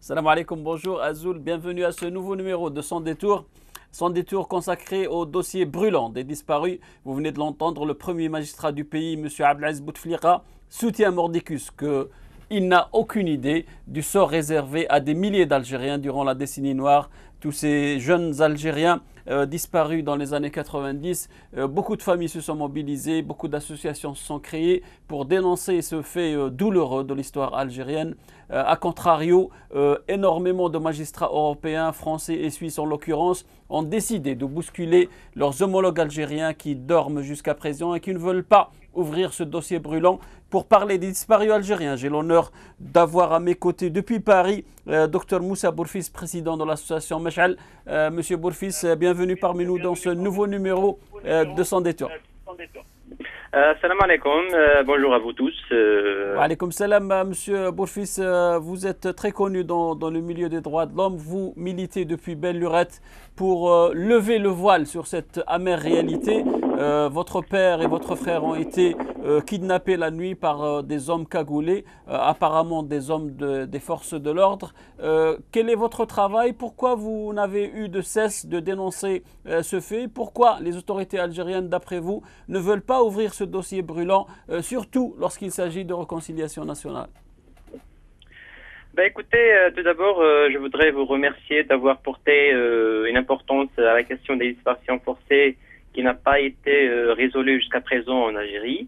Salam alaikum, bonjour Azoul, bienvenue à ce nouveau numéro de Sans détour consacré au dossier brûlant des disparus. Vous venez de l'entendre, le premier magistrat du pays, M. Abdelaziz Bouteflika, soutient Mordicus qu'il n'a aucune idée du sort réservé à des milliers d'Algériens durant la décennie noire. Tous ces jeunes Algériens disparus dans les années 90, beaucoup de familles se sont mobilisées, beaucoup d'associations se sont créées pour dénoncer ce fait douloureux de l'histoire algérienne. A contrario, énormément de magistrats européens, français et suisses en l'occurrence, ont décidé de bousculer leurs homologues algériens qui dorment jusqu'à présent et qui ne veulent pas ouvrir ce dossier brûlant. Pour parler des disparus algériens, j'ai l'honneur d'avoir à mes côtés depuis Paris Dr Moussa Bourfis, président de l'association Mesh'al. Monsieur Bourfis, bienvenue parmi nous dans ce nouveau numéro de Sans détour. Salam alaikum, bonjour à vous tous. Wa alaikum salam, monsieur Bourfis, vous êtes très connu dans le milieu des droits de l'homme. Vous militez depuis belle lurette pour lever le voile sur cette amère réalité. Votre père et votre frère ont été kidnappés la nuit par des hommes cagoulés, apparemment des hommes des forces de l'ordre. Quel est votre travail? Pourquoi vous n'avez eu de cesse de dénoncer ce fait? Pourquoi les autorités algériennes, d'après vous, ne veulent pas ouvrir ce dossier brûlant, surtout lorsqu'il s'agit de réconciliation nationale? Écoutez, tout d'abord, je voudrais vous remercier d'avoir porté une importance à la question des disparitions forcées qui n'a pas été résolue jusqu'à présent en Algérie.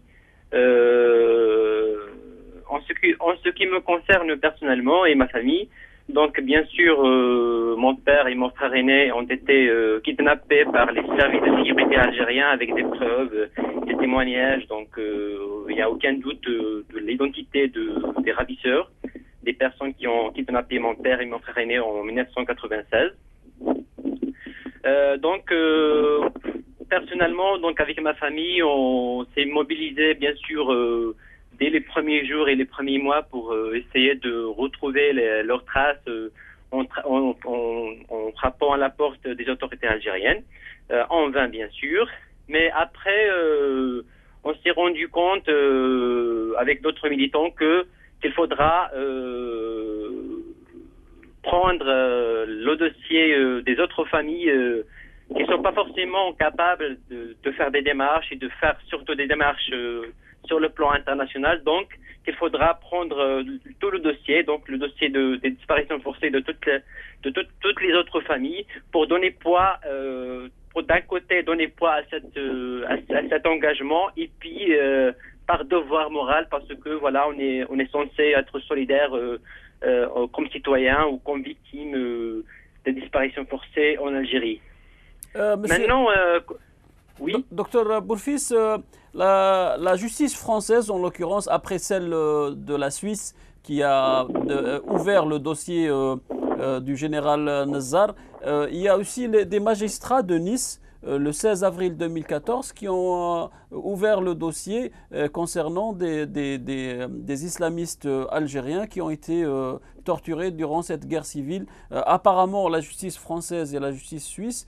En ce qui me concerne personnellement et ma famille, donc bien sûr, mon père et mon frère aîné ont été kidnappés par les services de sécurité algériens avec des preuves, des témoignages. Donc il n'y a aucun doute de l'identité des ravisseurs, des personnes qui ont kidnappé mon père et mon frère aîné en 1996. Personnellement, donc avec ma famille, on s'est mobilisé bien sûr dès les premiers jours et les premiers mois pour essayer de retrouver leurs traces en frappant à la porte des autorités algériennes, en vain bien sûr. Mais après, on s'est rendu compte avec d'autres militants qu'il faudra prendre le dossier des autres familles qui ne sont pas forcément capables de faire des démarches et de faire surtout des démarches sur le plan international. Donc, qu'il faudra prendre tout le dossier, donc le dossier des disparitions forcées de toutes les autres familles, pour donner poids, pour d'un côté donner poids à cet engagement, et puis par devoir moral, parce que voilà, on est censé être solidaire comme citoyen ou comme victime des disparitions forcées en Algérie. Maintenant, oui. Docteur Bourfis, la justice française, en l'occurrence, après celle de la Suisse, qui a ouvert le dossier du général Nazar, il y a aussi des magistrats de Nice, le 16 avril 2014, qui ont ouvert le dossier concernant des islamistes algériens qui ont été torturés durant cette guerre civile. Apparemment, la justice française et la justice suisse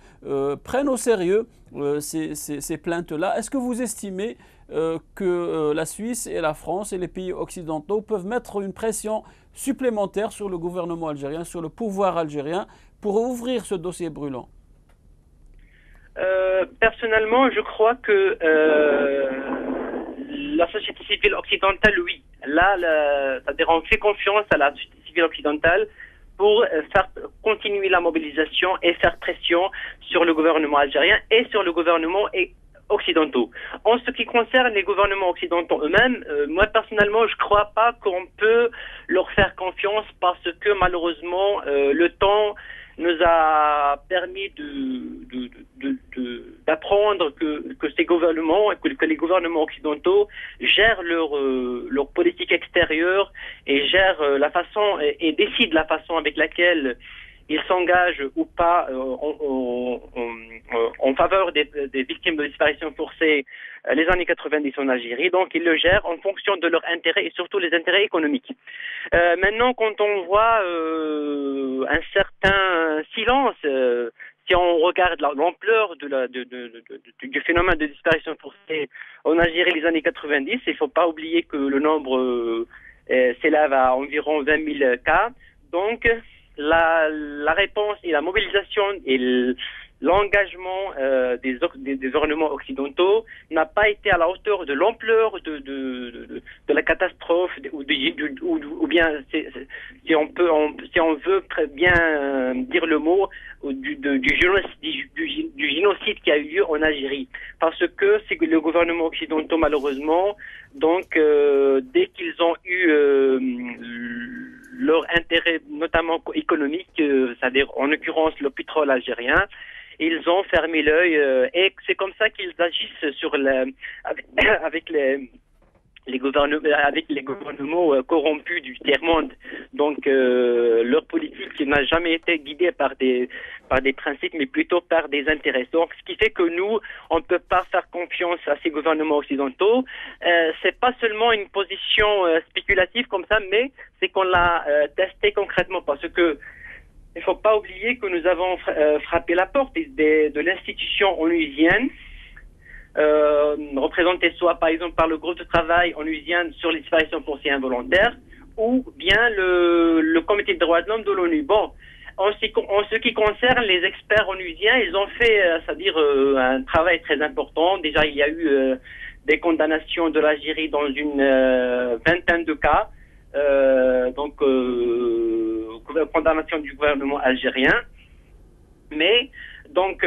prennent au sérieux ces plaintes-là. Est-ce que vous estimez que la Suisse et la France et les pays occidentaux peuvent mettre une pression supplémentaire sur le gouvernement algérien, sur le pouvoir algérien, pour ouvrir ce dossier brûlant? Personnellement, je crois que la société civile occidentale, oui. Là, c'est-à-dire on fait confiance à la société civile occidentale pour faire continuer la mobilisation et faire pression sur le gouvernement algérien et sur le gouvernement occidentaux. En ce qui concerne les gouvernements occidentaux eux-mêmes, moi personnellement, je ne crois pas qu'on peut leur faire confiance, parce que malheureusement, le temps nous a permis d'apprendre que ces gouvernements, que les gouvernements occidentaux gèrent leur politique extérieure et gèrent la façon et décident la façon avec laquelle ils s'engagent ou pas en faveur des victimes de disparition forcée les années 90 en Algérie. Donc, ils le gèrent en fonction de leurs intérêts et surtout les intérêts économiques. Maintenant, quand on voit un certain silence, si on regarde l'ampleur du phénomène de disparition forcée en Algérie les années 90, il ne faut pas oublier que le nombre s'élève à environ 20 000 cas. Donc, la réponse et la mobilisation et l'engagement des gouvernements occidentaux n'a pas été à la hauteur de l'ampleur de la catastrophe ou bien si on veut très bien dire le mot du génocide qui a eu lieu en Algérie, parce que c'est que le gouvernement occidentaux malheureusement donc dès qu'ils ont eu leur intérêt notamment économique, c'est-à-dire en l'occurrence le pétrole algérien, ils ont fermé l'œil et c'est comme ça qu'ils agissent avec les gouvernements corrompus du tiers-monde. Donc leur politique n'a jamais été guidée par des principes, mais plutôt par des intérêts. Donc ce qui fait que nous, on ne peut pas faire confiance à ces gouvernements occidentaux. C'est pas seulement une position spéculative comme ça, mais c'est qu'on l'a testé concrètement, parce que il ne faut pas oublier que nous avons frappé la porte de l'institution onusienne, représentée soit par exemple par le groupe de travail onusien sur les disparitions forcées involontaires, ou bien le comité de droits de l'homme de l'ONU. Bon, en ce qui concerne les experts onusiens, ils ont fait, c'est-à-dire un travail très important. Déjà, il y a eu des condamnations de l'Algérie dans une vingtaine de cas. Condamnation du gouvernement algérien. Mais donc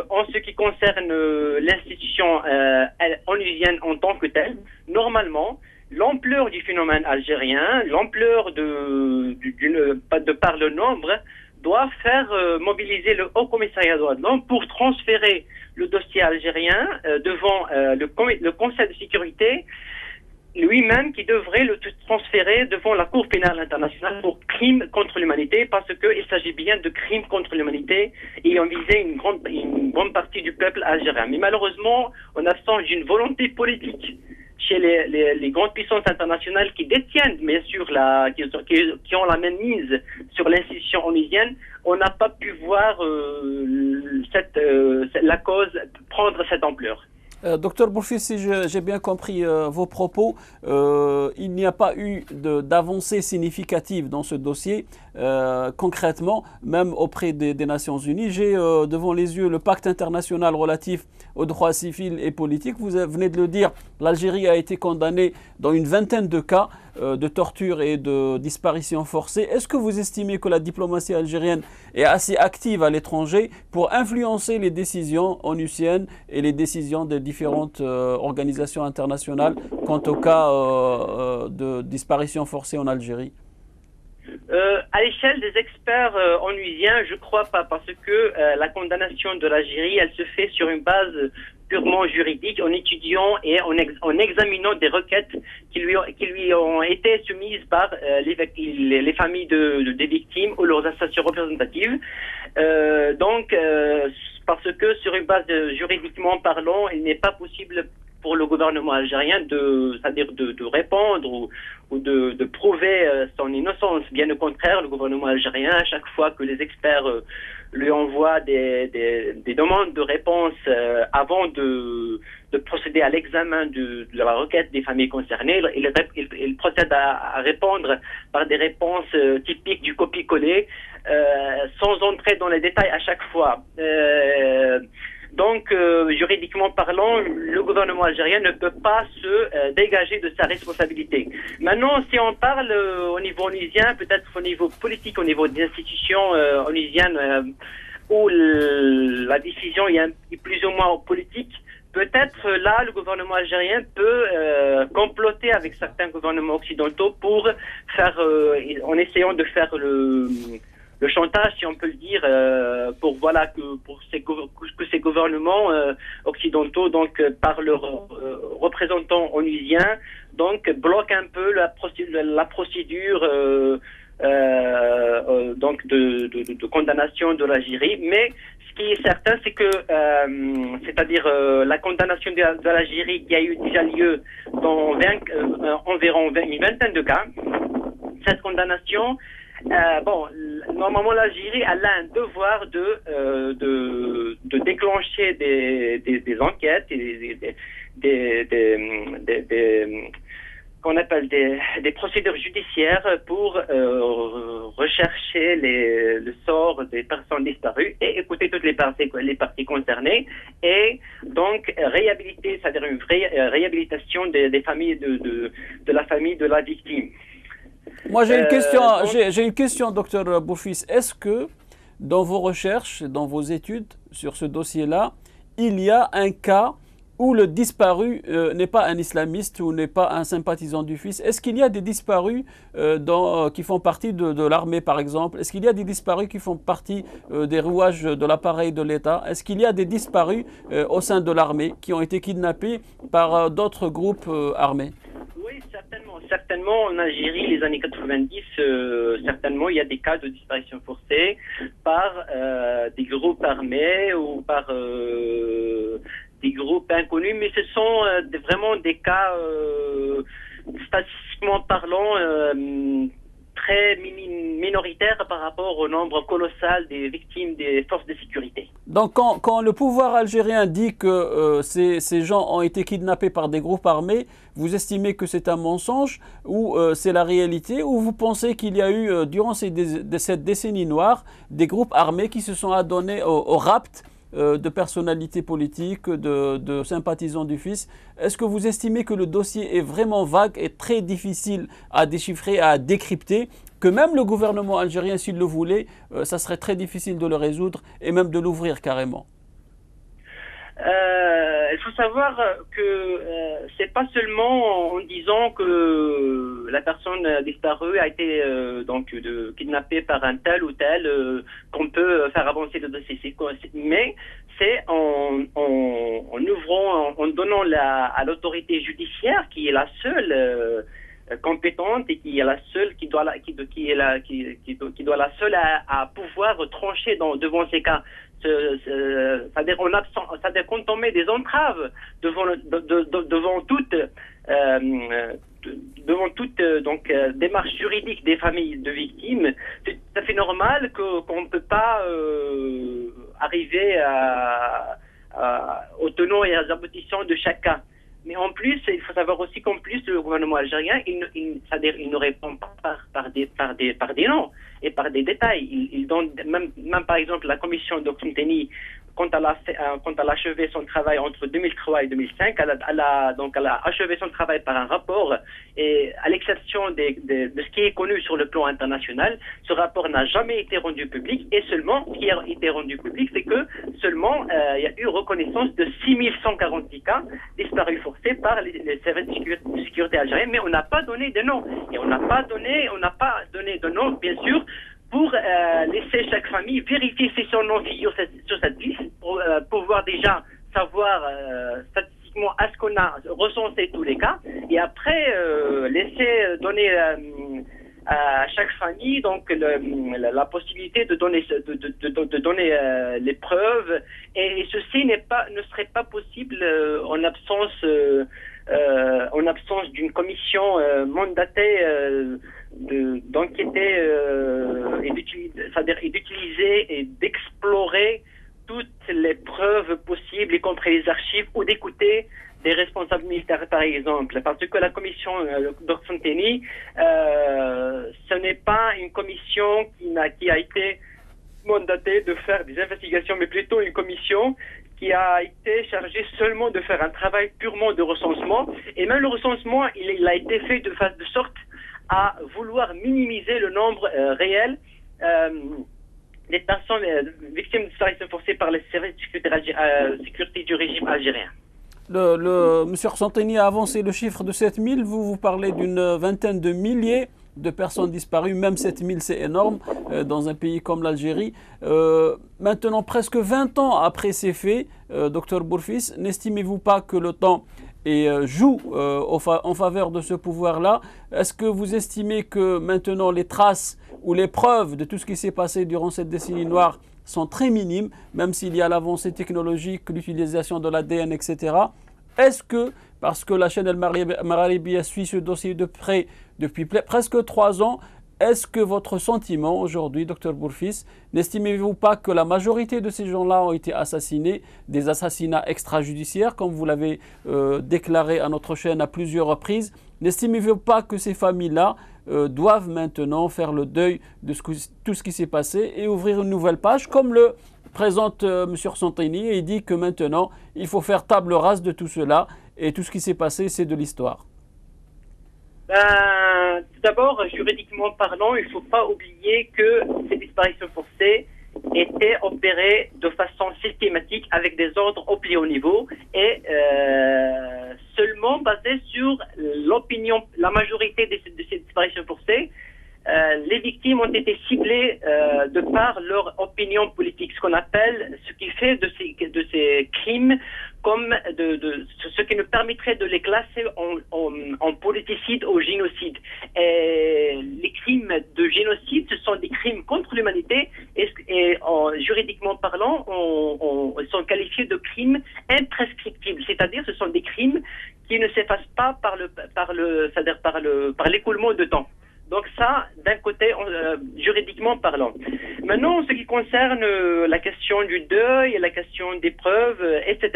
en ce qui concerne l'institution onusienne en tant que telle, normalement l'ampleur du phénomène algérien, l'ampleur de par le nombre, doit faire mobiliser le Haut Commissariat des droits de l'homme pour transférer le dossier algérien devant le Conseil de sécurité lui-même, qui devrait le transférer devant la Cour pénale internationale pour crimes contre l'humanité, parce qu'il s'agit bien de crimes contre l'humanité et on visait une grande partie du peuple algérien. Mais malheureusement, en absence d'une volonté politique chez les grandes puissances internationales qui détiennent, bien sûr, qui ont la même mise sur l'institution onusienne, on n'a pas pu voir la cause prendre cette ampleur. Docteur Bourfil, si j'ai bien compris vos propos, il n'y a pas eu d'avancée significative dans ce dossier. Concrètement, même auprès des Nations Unies, j'ai devant les yeux le pacte international relatif aux droits civils et politiques. Vous venez de le dire, l'Algérie a été condamnée dans une vingtaine de cas de torture et de disparition forcée. Est-ce que vous estimez que la diplomatie algérienne est assez active à l'étranger pour influencer les décisions onusiennes et les décisions des différentes organisations internationales quant au cas de disparition forcée en Algérie? À l'échelle des experts onusiens, je ne crois pas, parce que la condamnation de l'Algérie, elle se fait sur une base purement juridique, en étudiant et en examinant des requêtes qui lui ont été soumises par les familles des victimes ou leurs associations représentatives. Parce que sur une base juridiquement parlant, il n'est pas possible pour le gouvernement algérien c'est-à-dire de répondre ou de prouver son innocence. Bien au contraire, le gouvernement algérien, à chaque fois que les experts lui envoient des demandes de réponse avant de procéder à l'examen de la requête des familles concernées, il procède à répondre par des réponses typiques du copier-coller, sans entrer dans les détails à chaque fois. Donc, juridiquement parlant, le gouvernement algérien ne peut pas se dégager de sa responsabilité. Maintenant, si on parle au niveau onusien, peut-être au niveau politique, au niveau des institutions onusiennes, où la décision est plus ou moins politique, peut-être là, le gouvernement algérien peut comploter avec certains gouvernements occidentaux pour faire, en essayant de faire le chantage, si on peut le dire, que ces gouvernements occidentaux, donc par leurs représentants onusiens, donc bloquent un peu la procédure donc de condamnation de l'Algérie. Mais ce qui est certain, c'est que, c'est-à-dire la condamnation de l'Algérie qui a eu déjà lieu dans environ une vingtaine de cas, cette condamnation, normalement l'Algérie a un devoir de déclencher des enquêtes, qu'on appelle des procédures judiciaires pour rechercher le sort des personnes disparues et écouter toutes les parties concernées et donc réhabiliter, c'est-à-dire une vraie réhabilitation des familles de la famille de la victime. Moi j'ai une question, docteur Bourfis. Est-ce que dans vos recherches, dans vos études sur ce dossier-là, il y a un cas où le disparu n'est pas un islamiste ou n'est pas un sympathisant du FIS? Est-ce qu'il y a des disparus qui font partie de l'armée, par exemple? Est-ce qu'il y a des disparus qui font partie des rouages de l'appareil de l'État? Est-ce qu'il y a des disparus au sein de l'armée qui ont été kidnappés par d'autres groupes armés? Oui, certainement en Algérie, les années 90, certainement il y a des cas de disparition forcée par des groupes armés ou par des groupes inconnus, mais ce sont vraiment des cas statistiquement parlant très minoritaires par rapport au nombre colossal des victimes des forces de sécurité. Donc quand le pouvoir algérien dit que ces gens ont été kidnappés par des groupes armés, vous estimez que c'est un mensonge ou c'est la réalité, ou vous pensez qu'il y a eu durant cette décennie noire des groupes armés qui se sont adonnés au rapt de personnalités politiques, de sympathisants du FIS? Est-ce que vous estimez que le dossier est vraiment vague et très difficile à déchiffrer, à décrypter, que même le gouvernement algérien, s'il le voulait, ça serait très difficile de le résoudre et même de l'ouvrir carrément? Il faut savoir que c'est pas seulement en disant que la personne disparue a été kidnappée par un tel ou tel qu'on peut faire avancer le dossier. Mais c'est en ouvrant, en donnant à l'autorité judiciaire qui est la seule compétente et qui est la seule qui doit la seule à pouvoir trancher devant ces cas. C'est-à-dire quand on met des entraves devant toute démarche juridique des familles de victimes, c'est tout à fait normal qu'on ne peut pas arriver aux tenants et aux aboutissants de chaque cas. Mais en plus, il faut savoir aussi qu'en plus, le gouvernement algérien, c'est-à-dire il ne répond pas par des noms et par des détails. Il donne même par exemple la commission d'Oxenteni, quand elle a achevé son travail entre 2003 et 2005, elle a achevé son travail par un rapport, et à l'exception de ce qui est connu sur le plan international, ce rapport n'a jamais été rendu public, et seulement ce qui a été rendu public, c'est que seulement il y a eu reconnaissance de 6140 cas disparus forcés par les services de sécurité algériens, mais on n'a pas donné de nom, et on n'a pas donné de nom, bien sûr, pour laisser chaque famille vérifier si son nom figure sur cette liste, pour pouvoir déjà savoir statistiquement est-ce qu'on a recensé tous les cas, et après laisser donner à chaque famille donc la possibilité de donner les preuves, et ceci ne serait pas possible en absence d'une commission mandatée d'enquêter et d'utiliser et d'explorer toutes les preuves possibles, y compris les archives, ou d'écouter des responsables militaires, par exemple. Parce que la commission d'Oxenteni, ce n'est pas une commission qui a été mandatée de faire des investigations, mais plutôt une commission qui a été chargée seulement de faire un travail purement de recensement. Et même le recensement, il a été fait de sorte à vouloir minimiser le nombre réel des personnes victimes de disparition forcée par les services de sécurité du régime algérien. Monsieur Oxenteni a avancé le chiffre de 7000, vous parlez d'une vingtaine de milliers de personnes disparues, même 7000 c'est énorme dans un pays comme l'Algérie. Maintenant, presque 20 ans après ces faits, docteur Bourfis, n'estimez-vous pas que le temps joue en faveur de ce pouvoir-là? Est-ce que vous estimez que maintenant les traces ou les preuves de tout ce qui s'est passé durant cette décennie noire sont très minimes, même s'il y a l'avancée technologique, l'utilisation de l'ADN, etc. Est-ce que, parce que la chaîne El Mararibia suit ce dossier de près depuis presque 3 ans, est-ce que votre sentiment aujourd'hui, docteur Bourfis, n'estimez-vous pas que la majorité de ces gens-là ont été assassinés, des assassinats extrajudiciaires, comme vous l'avez déclaré à notre chaîne à plusieurs reprises? N'estimez-vous pas que ces familles-là doivent maintenant faire le deuil de tout ce qui s'est passé et ouvrir une nouvelle page, comme le présente M. Santini, et dit que maintenant, il faut faire table rase de tout cela et tout ce qui s'est passé, c'est de l'histoire? Tout d'abord, juridiquement parlant, il ne faut pas oublier que ces disparitions forcées étaient opérées de façon systématique avec des ordres au plus haut niveau et seulement basées sur l'opinion, la majorité de ces disparitions forcées. Les victimes ont été ciblées de par leur opinion politique, ce qu'on appelle, ce qui fait de ces crimes comme ce qui nous permettrait de les classer en politicide ou génocide. Et les crimes de génocide, ce sont des crimes contre l'humanité et juridiquement parlant, ils sont qualifiés de crimes imprescriptibles, c'est-à-dire ce sont des crimes qui ne s'effacent pas par l'écoulement de temps. Donc ça, d'un côté, juridiquement parlant. Maintenant, en ce qui concerne la question du deuil, la question des preuves, etc.,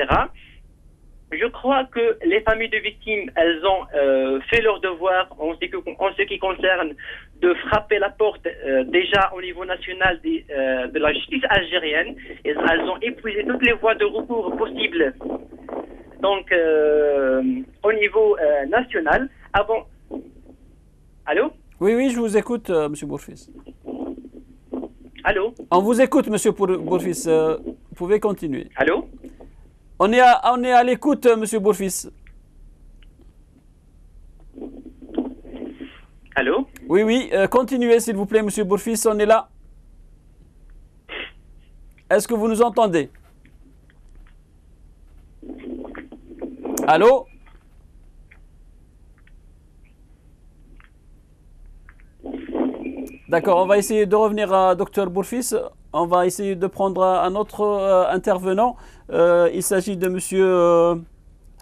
je crois que les familles de victimes, elles ont fait leur devoir en ce qui concerne de frapper la porte déjà au niveau national de la justice algérienne. Et elles ont épuisé toutes les voies de recours possibles. Donc, au niveau national, avant... Allô ? Oui, je vous écoute, M. Bourfis. Allô? On vous écoute, M. Bourfis. Vous pouvez continuer. Allô? On est à l'écoute, M. Bourfis. Allô? Oui, continuez, s'il vous plaît, M. Bourfis, on est là. Est-ce que vous nous entendez? Allô? D'accord, on va essayer de revenir à Dr Bourfis. On va essayer de prendre un autre intervenant. Il s'agit de M.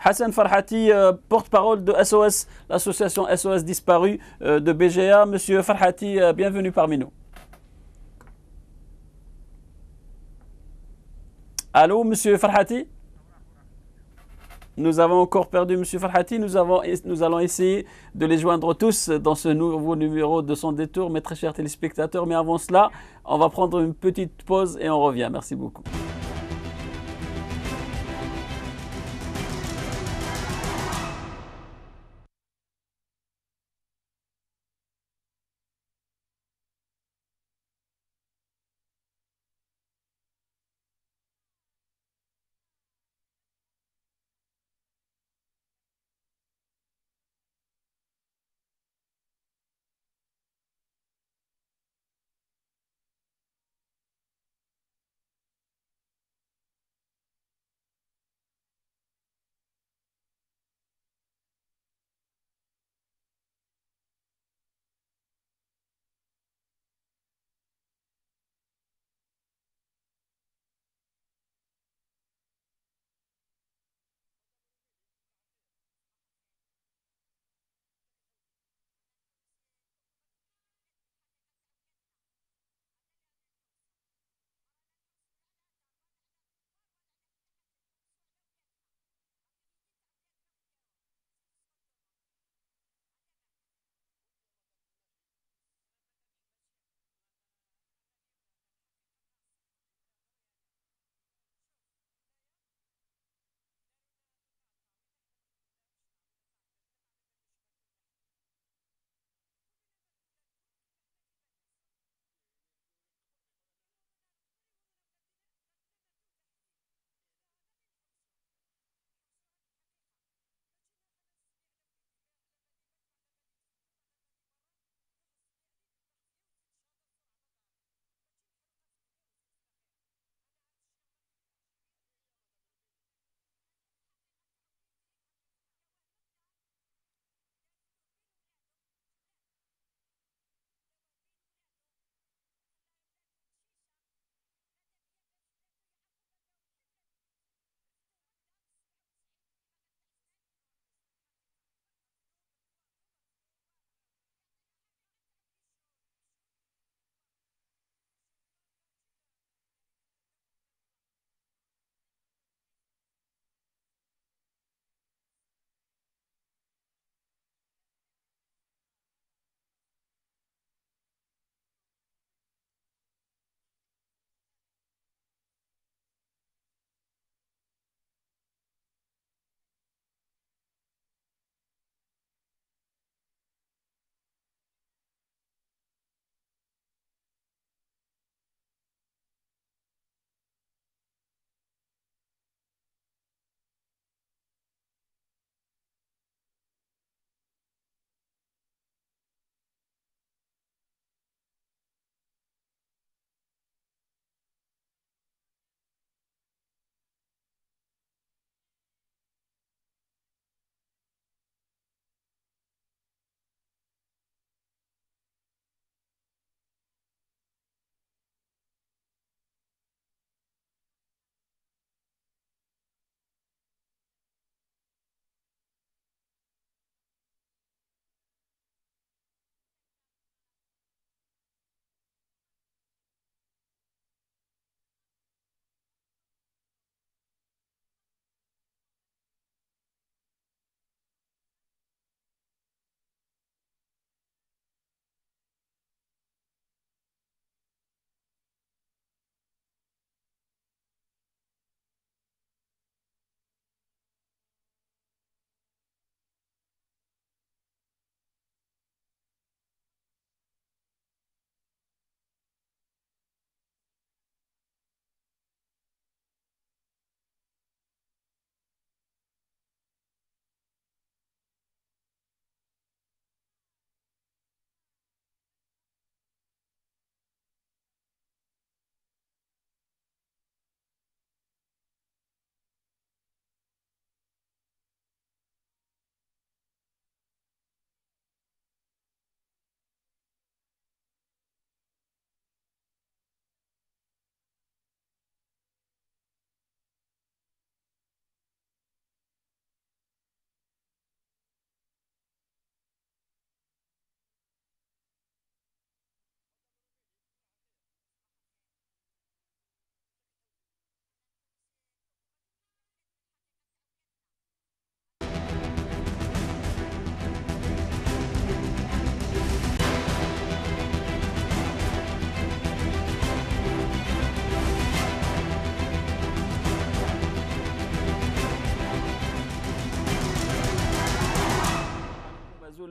Hassan Farhati, porte-parole de SOS, l'association SOS Disparu de BGA. Monsieur Farhati, bienvenue parmi nous. Allô, Monsieur Farhati? Nous avons encore perdu M. Farhati. Nous allons essayer de les joindre tous dans ce nouveau numéro de Sans Détour, mes très chers téléspectateurs. Mais avant cela, on va prendre une petite pause et on revient. Merci beaucoup.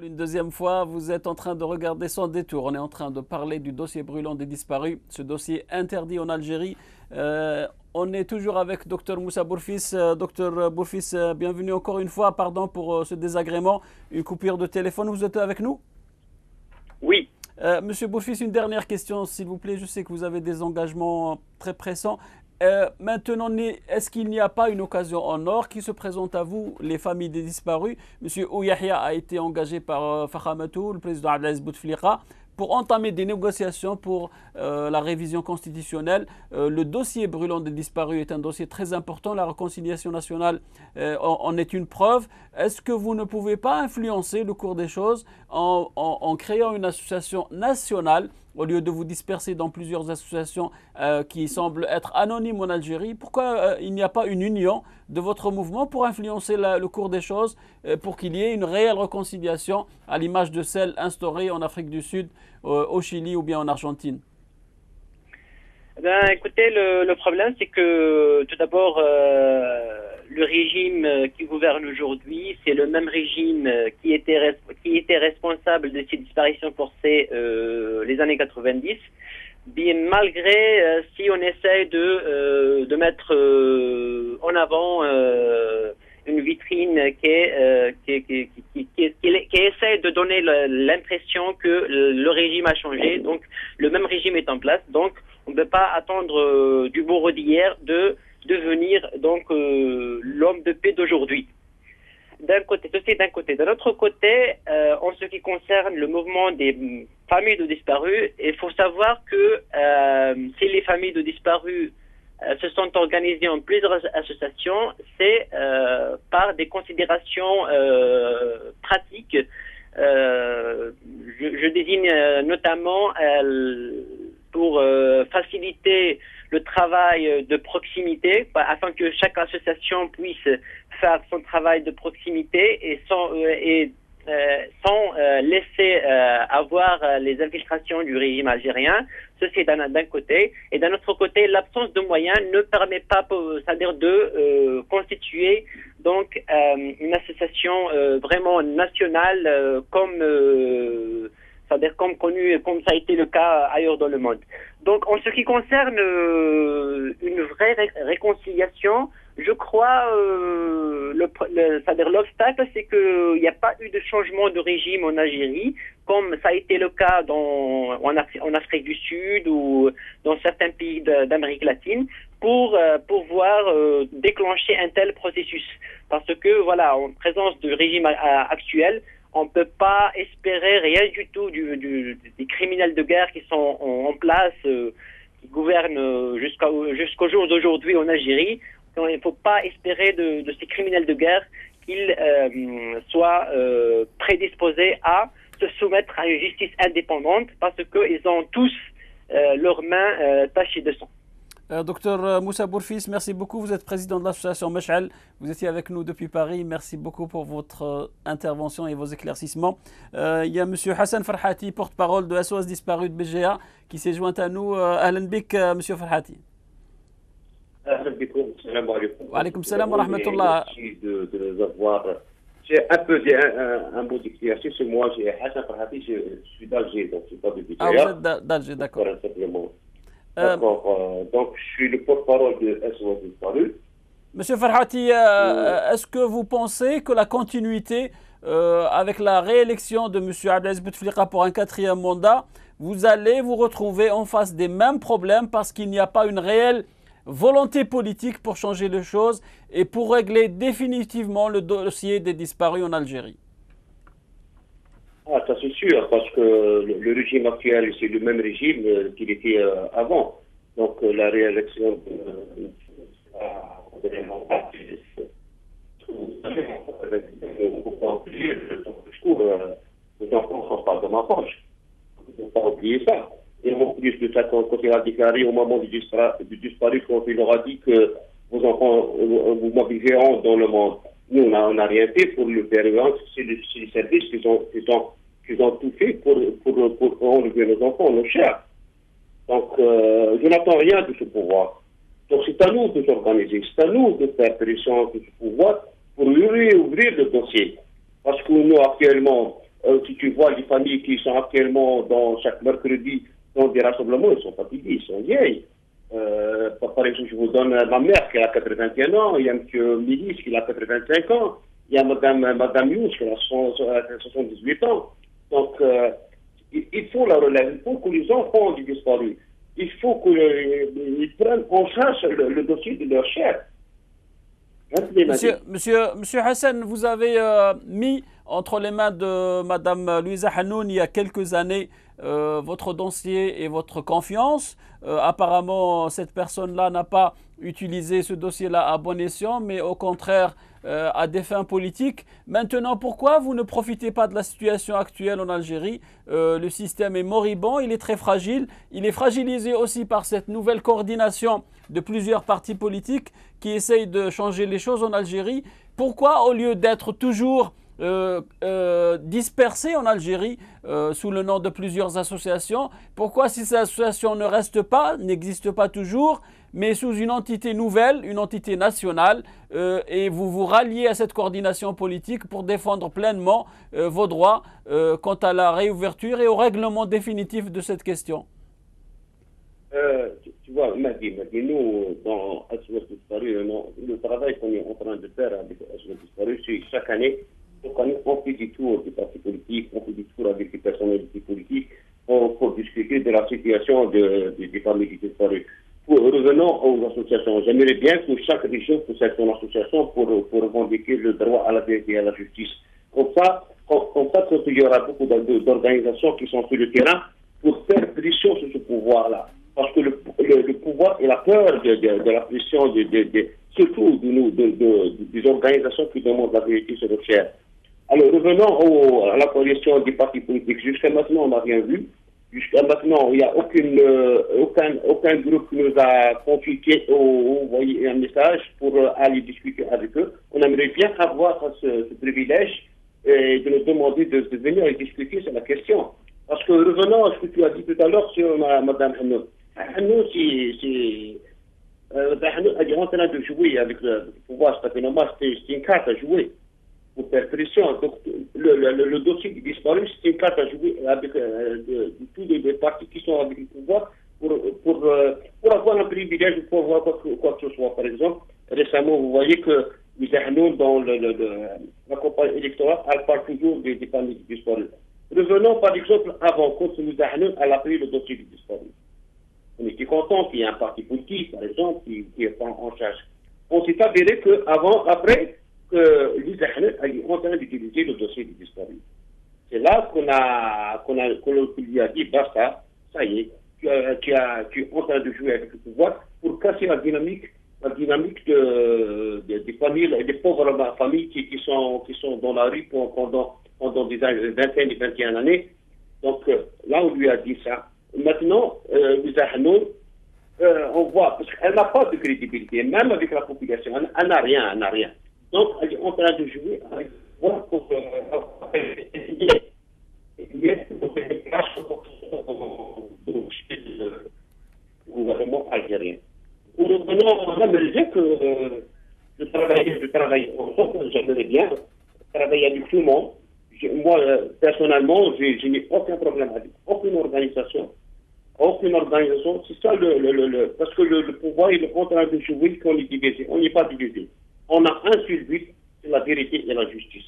Une deuxième fois, vous êtes en train de regarder Sans détour. On est en train de parler du dossier brûlant des disparus, ce dossier interdit en Algérie. On est toujours avec Dr Moussa Bourfis. Dr Bourfis, bienvenue encore une fois. Pardon pour ce désagrément. Une coupure de téléphone. Vous êtes avec nous? Oui. Monsieur Bourfis, une dernière question, s'il vous plaît. Je sais que vous avez des engagements très pressants. Maintenant, est-ce qu'il n'y a pas une occasion en or qui se présente à vous, les familles des disparus? Monsieur Ouyahia a été engagé par Fakhamatou, le président Abdelaziz Bouteflika, pour entamer des négociations pour la révision constitutionnelle. Le dossier brûlant des disparus est un dossier très important. La réconciliation nationale en est une preuve. Est-ce que vous ne pouvez pas influencer le cours des choses en créant une association nationale au lieu de vous disperser dans plusieurs associations qui semblent être anonymes en Algérie? Pourquoi il n'y a pas une union de votre mouvement pour influencer le cours des choses, pour qu'il y ait une réelle réconciliation à l'image de celle instaurée en Afrique du Sud, au Chili ou bien en Argentine? Écoutez, le problème, c'est que tout d'abord, le régime qui gouverne aujourd'hui, c'est le même régime qui était responsable de ces disparitions forcées les années 90. Bien, malgré si on essaie de mettre en avant une vitrine qui essaie de donner l'impression que le régime a changé, donc le même régime est en place, donc on ne peut pas attendre du bourreau d'hier de devenir donc l'homme de paix d'aujourd'hui. D'un côté, ceci d'un côté. D'un autre côté, en ce qui concerne le mouvement des familles de disparus, il faut savoir que si les familles de disparus se sont organisées en plusieurs associations, c'est par des considérations pratiques. Je désigne notamment pour faciliter le travail de proximité, afin que chaque association puisse faire son travail de proximité et sans laisser avoir les infiltrations du régime algérien. Ceci d'un côté. Et d'un autre côté, l'absence de moyens ne permet pas, c'est-à-dire de constituer donc une association vraiment nationale c'est-à-dire comme ça a été le cas ailleurs dans le monde. Donc, en ce qui concerne une vraie réconciliation, je crois, c'est-à-dire l'obstacle, c'est qu'il n'y a pas eu de changement de régime en Algérie, comme ça a été le cas en Afrique du Sud ou dans certains pays d'Amérique latine, pour pouvoir déclencher un tel processus. Parce que, voilà, en présence du régime actuel, on ne peut pas espérer rien du tout des criminels de guerre qui sont en place, qui gouvernent jusqu'au jour d'aujourd'hui en Algérie. Donc, il ne faut pas espérer de ces criminels de guerre qu'ils soient prédisposés à se soumettre à une justice indépendante, parce qu'ils ont tous leurs mains tachées de sang. Docteur Moussa Bourfis, merci beaucoup. Vous êtes président de l'association Mesh'al. Vous étiez avec nous depuis Paris. Merci beaucoup pour votre intervention et vos éclaircissements. Il y a M. Hassan Farhati, porte-parole de SOS Disparus de BGA, qui s'est joint à nous. Ahlan bik, M. Farhati. Ahlan bikoum, salam alaikum. Wa alaikum salam wa rahmatullah. Merci de nous avoir. J'ai un mot d'éclaircissement. C'est moi, j'ai Hassan Farhati, je suis d'Alger, donc je ne suis pas de BGA. Ah, vous êtes d'Alger, d'accord. D'accord, donc je suis le porte-parole de SOS Disparus. Monsieur Farhati, est-ce que vous pensez que la continuité avec la réélection de M. Abdelaziz Bouteflika pour un 4e mandat, vous allez vous retrouver en face des mêmes problèmes parce qu'il n'y a pas une réelle volonté politique pour changer les choses et pour régler définitivement le dossier des disparus en Algérie? Ah, ça c'est sûr, parce que le régime actuel, c'est le même régime qu'il était avant. Donc la réélection les enfants ne sont pas de ma poche. Il ne faut pas oublier ça. Et en plus de ça, quand il a déclaré au moment du disparu, quand il leur a dit que vos enfants vous mobiliseront dans le monde. Nous, on n'a rien fait pour le faire. C'est les services qui ont tout fait pour enlever nos enfants, nos chers. Donc, je n'attends rien de ce pouvoir. Donc, c'est à nous de s'organiser. C'est à nous de faire pression de ce pouvoir pour lui ouvrir le dossier. Parce que nous, actuellement, Si tu vois les familles qui sont actuellement chaque mercredi dans des rassemblements, ils sont fatigués, ils sont vieilles. Par exemple, je vous donne ma mère qui a 81 ans, il y a M. Milis qui a 85 ans, il y a Madame Youss qui a 78 ans. Donc, il faut la relève, il faut que les enfants du disparu, il faut qu'ils prennent en charge le dossier de leur chair. Monsieur Hassan, vous avez mis entre les mains de Madame Louisa Hanoun il y a quelques années votre dossier et votre confiance. Apparemment, cette personne-là n'a pas utilisé ce dossier-là à bon escient, mais au contraire à des fins politiques. Maintenant, pourquoi vous ne profitez pas de la situation actuelle en Algérie? Le système est moribond, il est très fragile. Il est fragilisé aussi par cette nouvelle coordination de plusieurs partis politiques qui essayent de changer les choses en Algérie. Pourquoi, au lieu d'être toujours dispersés en Algérie sous le nom de plusieurs associations, pourquoi si ces associations ne restent pas, n'existent pas toujours, mais sous une entité nouvelle, une entité nationale, et vous vous ralliez à cette coordination politique pour défendre pleinement vos droits quant à la réouverture et au règlement définitif de cette question? Tu vois, Mahdi, nous, dans SOS Disparu, le travail qu'on est en train de faire avec SOS Disparu, c'est chaque année, on fait des tours des partis politiques, on fait des tours avec des personnalités politiques pour discuter de la situation des familles disparues. Revenons aux associations. J'aimerais bien que chaque région possède son association pour revendiquer le droit à la vérité et à la justice. Comme ça, quand il y aura beaucoup d'organisations qui sont sur le terrain pour faire pression sur ce pouvoir-là. Parce que le pouvoir et la peur de la pression, surtout des organisations qui demandent la vérité sur leur chair. Alors, revenons à la coalition des partis politiques. Jusqu'à maintenant, on n'a rien vu. Jusqu'à maintenant, il n'y a aucun groupe qui nous a consulté ou envoyé un message pour aller discuter avec eux. On aimerait bien avoir ce privilège et de nous demander de venir et discuter sur la question. Parce que revenons à ce que tu as dit tout à l'heure sur Mme Hanoun. Hanoun, elle est en train de jouer avec le pouvoir. C'est une carte à jouer pour faire pression. Donc, le dossier qui disparaît, c'est une carte à jouer avec tous les partis qui sont avec le pouvoir pour avoir un privilège, pour avoir quoi que ce soit. Par exemple, récemment, vous voyez que Louisa Hanoun, dans la campagne électorale, elle parle toujours des familles disparues. Revenons par exemple avant, quand Louisa Hanoun a pris le dossier du disparu. On était content qu'il y ait un parti politique, par exemple, qui est en charge. On s'est avéré après, que Louisa Hanoun est en train d'utiliser le dossier du disparu. C'est là qu'on lui a dit, basta, ça y est, tu es en train de jouer avec le pouvoir pour casser la dynamique des familles, des pauvres familles qui sont dans la rue pendant des vingtaines et 21 années. Donc là, on lui a dit ça. Maintenant, Louisa Hanoun, on voit, parce qu'elle n'a pas de crédibilité, même avec la population, elle n'a rien, Donc, elle est en train de jouer avec le gouvernement algérien. On aimerait bien que je travaille ensemble, j'aimerais bien travailler avec tout le monde. Moi, personnellement, je n'ai aucun problème avec aucune organisation. C'est ça parce que le pouvoir est en train de jouer qu'on est divisé. On n'est pas divisé. On a un seul but, c'est la vérité et la justice.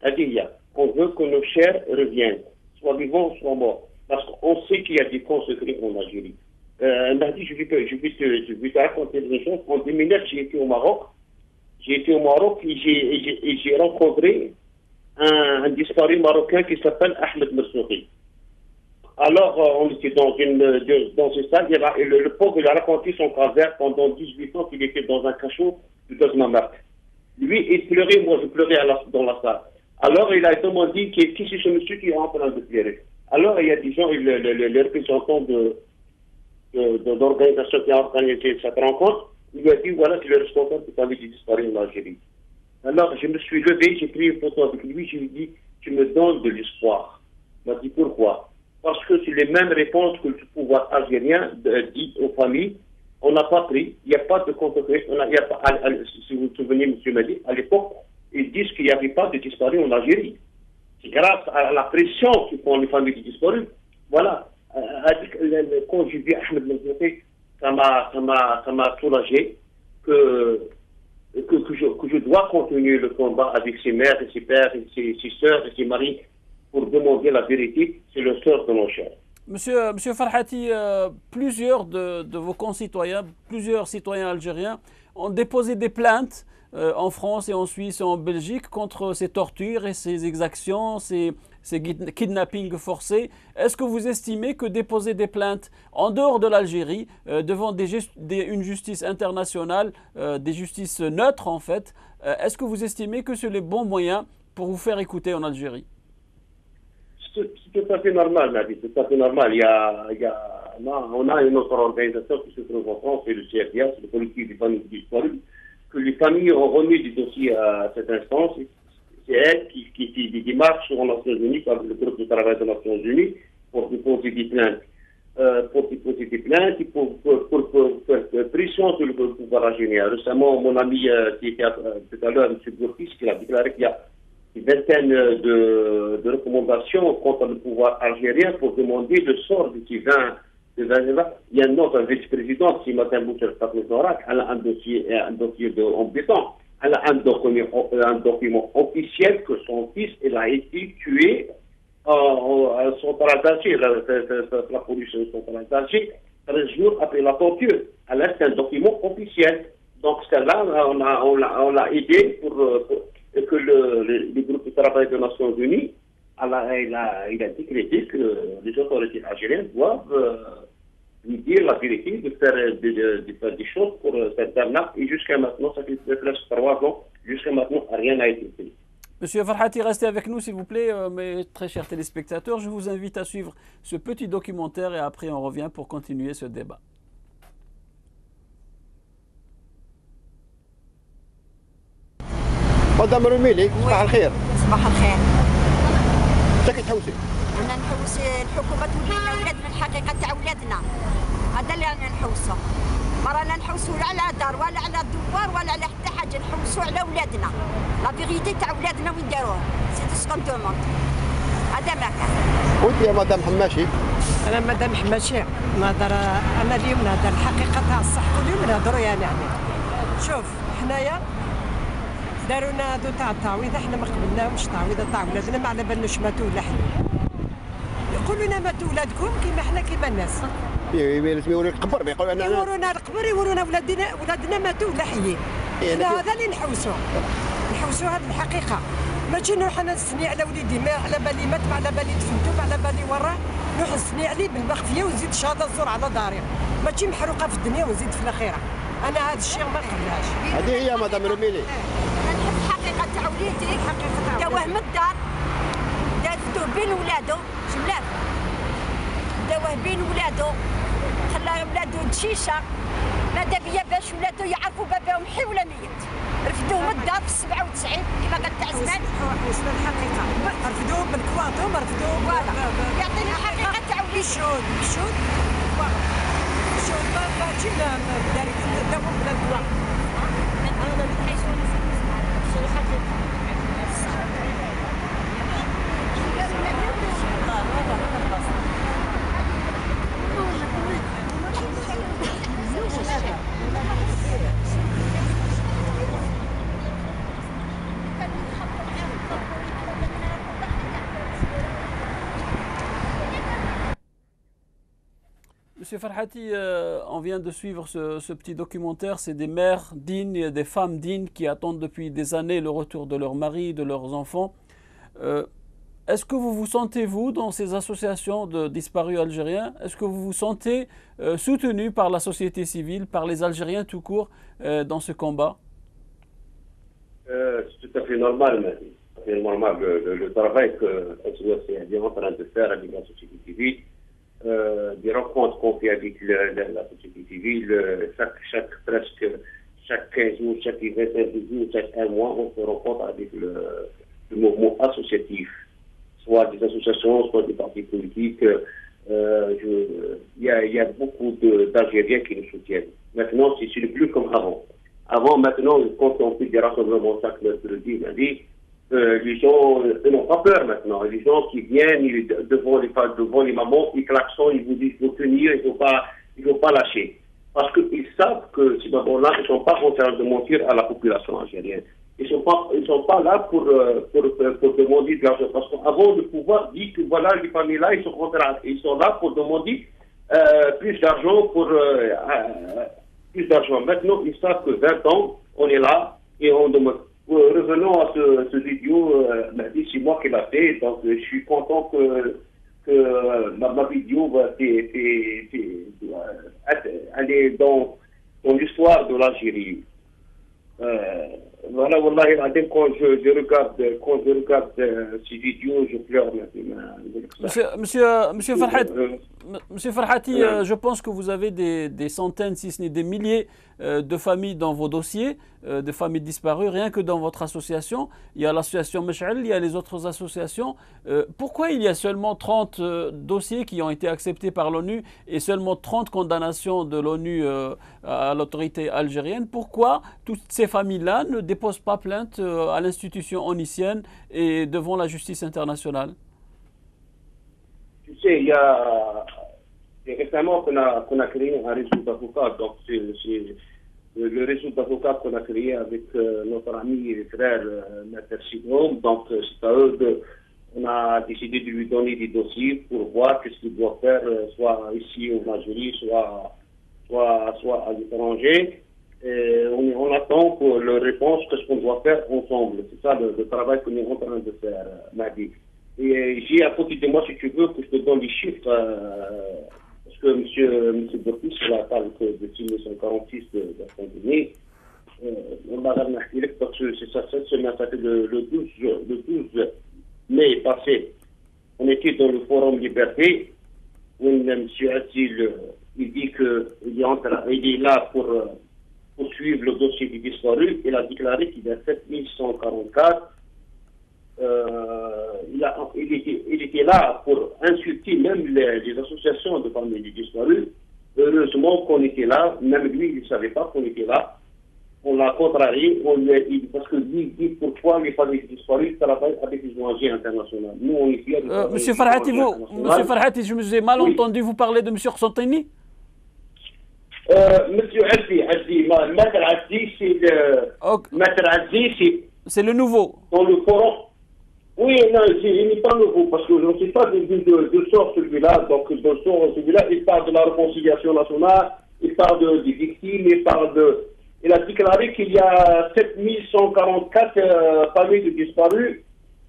C'est-à-dire, on veut que nos chers reviennent, soit vivants, soit morts. Parce qu'on sait qu'il y a des camps secrets en Algérie. Mardi, je vais te raconter des choses. En 2009, j'ai été au Maroc. Et j'ai rencontré un disparu marocain qui s'appelle Ahmed Mersouri. Alors, on était dans une salle, et le pauvre, il a raconté son calvaire pendant 18 ans qu'il était dans un cachot de Dozmamark. Lui, il pleurait, moi je pleurais dans la salle. Alors, il a demandé qui c'est ce monsieur qui est en train de pleurer. Alors, il y a des gens, les représentants de l'organisation qui a organisé cette rencontre, il lui a dit, voilà, c'est le responsable de famille disparu en Algérie. Alors, je me suis levé, j'ai pris une photo avec lui, je lui ai dit, tu me donnes de l'espoir. Il m'a dit, pourquoi? Parce que c'est les mêmes réponses que le pouvoir algérien dit aux familles. On n'a pas pris, il n'y a pas de contre-prix. Si vous vous souvenez, M. Madi, à l'époque, ils disent qu'il n'y avait pas de disparu en Algérie. C'est grâce à la pression que font les familles des disparus. Voilà. Quand j'ai vu Ahmed Menzouki, ça m'a soulagé que je dois continuer le combat avec ses mères et ses pères et ses sœurs et ses maris pour demander la vérité. C'est le sort de nos chers. Monsieur Farhati, plusieurs de vos concitoyens, plusieurs citoyens algériens ont déposé des plaintes en France et en Suisse et en Belgique contre ces tortures et ces exactions, ces kidnappings forcés. Est-ce que vous estimez que déposer des plaintes en dehors de l'Algérie, devant une justice internationale, des justices neutres en fait, est-ce que vous estimez que c'est le bon moyen pour vous faire écouter en Algérie? C'est tout à fait normal, Nabi, c'est tout à fait normal. On a une autre organisation qui se trouve en France, c'est le CRDA, c'est le collectif des familles disparues, que les familles ont remis des dossiers à cette instance. C'est elle qui fait des démarches aux Nations Unies, par le groupe de travail des Nations Unies, pour déposer des plaintes. Pour faire pression sur le pouvoir algérien. Récemment, mon ami qui était tout à l'heure, M. Bourkis, qui a déclaré qu'il y a une vingtaine de recommandations contre le pouvoir algérien pour demander le sort de ces 20. Il y a un autre vice-président, qui Mme Boucher Fatmoutorak, elle a un dossier embêtant. Elle a un document officiel que son fils a été tué en centrale d'Alger, la police centrale d'Alger, 13 jours après la torture. Elle a un document officiel. Donc celle-là, on l'a aidé pour que le groupe de travail des Nations Unies, il a décrété que les autorités algériennes doivent lui dire la vérité, de faire des choses pour cette dame-là. Et jusqu'à maintenant, ça fait presque 3 ans, jusqu'à maintenant, rien n'a été fait. Monsieur Farhati, restez avec nous s'il vous plaît, mes très chers téléspectateurs. Je vous invite à suivre ce petit documentaire et après on revient pour continuer ce débat. مدام رميلي صباح الخير. صباح الخير. انت كتحوسي؟ انا نحوس الحكومه تولي لنا ولادنا الحقيقه تاع ولادنا. هذا اللي رانا نحوسه. ما رانا نحوسوا لا على دار ولا على دوار ولا على حتى حاجه، نحوسوا على ولادنا. لا فيغيتي تاع ولادنا وين داروها؟ سي تو سكون دوموند. هذا ما كان. وانت يا مدام حماشي؟ انا مدام حماشي نهضر، انا اليوم نهضر الحقيقه تاع الصح، كل يوم نهضروا يعني. شوف حنايا داروا لنا هادو تاع التعويض، احنا ما قبلناهمش تعويض تاع ولادنا، ما على بالناش ماتوا ولا حنا. يقولوا لنا ماتوا ولادكم كيما حنا كيما الناس. يوري القبر، يقولوا لنا يورونا القبر، يورونا ولادنا ماتوا ولا حيين. حنا هذا اللي نحوسوا هذه الحقيقه. ماشي نروح انا نستني على وليدي، ما على بالي مات، ما على بالي دفنتو، ما على بالي وراه، نروح نستني عليه بالمخفيه ونزيد شهاده الزور على داري، ماشي محروقه في الدنيا ونزيد في الاخره. انا هذا الشيء ما نقبلهاش. هذه هي مدام رميلي. نحب الحقيقه تاع وليدي، داوه من الدار، دافدوه بين ولادو، شملاف داوه بين ولادو، خلى ولادو تشيشه، ماذا بيا باش ولادو يعرفوا باباهم حي ولا ميت. رفدوه من الدار في 97 كما قال تاع زمان. وصلنا الحقيقه، رفدوه بالكواطوم، رفدوه يعطيني الحقيقه تاع وليدي. بالشهود الشهود ماشي داري داوهم بلا الكوا. Monsieur Farhati, on vient de suivre ce petit documentaire. C'est des mères dignes, des femmes dignes qui attendent depuis des années le retour de leur mari, de leurs enfants. Est-ce que vous vous sentez, vous, dans ces associations de disparus algériens, est-ce que vous vous sentez soutenu par la société civile, par les Algériens tout court, dans ce combat? C'est tout à fait normal, Madi. C'est normal le travail que SOS est en train de faire avec la société civile. Des rencontres qu'on fait avec la société civile, presque chaque 15 jours, chaque 25 jours, chaque 1 mois, on se rencontre avec le mouvement associatif, soit des associations, soit des partis politiques. Il y a beaucoup d'Algériens qui nous soutiennent. Maintenant, c'est plus comme avant. Maintenant, quand on fait des rassemblements chaque mercredi, les gens n'ont pas peur maintenant. Les gens qui viennent devant les mamans, ils klaxonnent, ils vous disent qu'il faut tenir, il ne faut pas lâcher. Parce qu'ils savent que ces mamans-là ne sont pas en train de mentir à la population algérienne. Ils sont pas là pour demander de l'argent. Parce qu'avant de pouvoir dire que voilà, les familles-là, ils sont là pour demander plus d'argent plus d'argent. Maintenant, ils savent que 20 ans, on est là et on demande. Revenons à ce vidéo, c'est moi qui l'a fait, donc je suis content que ma vidéo va aller dans l'histoire de l'Algérie. Voilà, quand je regarde ces vidéos, je pleure maintenant. Monsieur Farhati, je pense que vous avez des centaines, si ce n'est des milliers de familles dans vos dossiers, de familles disparues, rien que dans votre association. Il y a l'association Mesh'al, il y a les autres associations. Pourquoi il y a seulement 30 dossiers qui ont été acceptés par l'ONU et seulement 30 condamnations de l'ONU à l'autorité algérienne? Pourquoi toutes ces familles-là ne déposent pas plainte à l'institution onicienne et devant la justice internationale? Tu sais, il y a récemment qu'on a créé un réseau d'avocats. Donc, c'est le réseau d'avocats qu'on a créé avec notre ami et frère Maître Sidom. Donc, c'est à eux on a décidé de lui donner des dossiers pour voir ce qu'il doit faire, soit ici en Algérie, soit à l'étranger. On attend pour leur réponse, qu'est-ce qu'on doit faire ensemble. C'est ça le travail qu'on est en train de faire, Mahdi. Et j'ai à côté de moi, si tu veux, que je te donne les chiffres, parce que M. Bortis, il a parlé de 1946 de la pandémie. On va remercier parce que c'est ça, cette semaine, ça fait le 12 mai passé. On était dans le Forum Liberté, où M. Assil, il dit qu'il est là pour suivre le dossier des disparus. Il a déclaré qu'il y a 7144. Il était là pour insulter même les associations de familles des disparus. Heureusement qu'on était là, même lui, il ne savait pas qu'on était là. On l'a contrarié, parce que lui dit pourquoi les familles disparues travaillent avec les ONG internationales. Nous, on est fiers de Monsieur Farhati, je vous ai mal entendu, vous parlez de Monsieur Rsantini? Monsieur Azzi, Maître Azzi, Maître Azzi, c'est le nouveau. Dans le forum. Oui, non, il n'est pas nouveau, parce que je ne sais pas de sort celui-là. Donc, de sort celui-là, il parle de la réconciliation nationale, il parle des victimes, il a déclaré qu'il y a 7144 familles de disparus.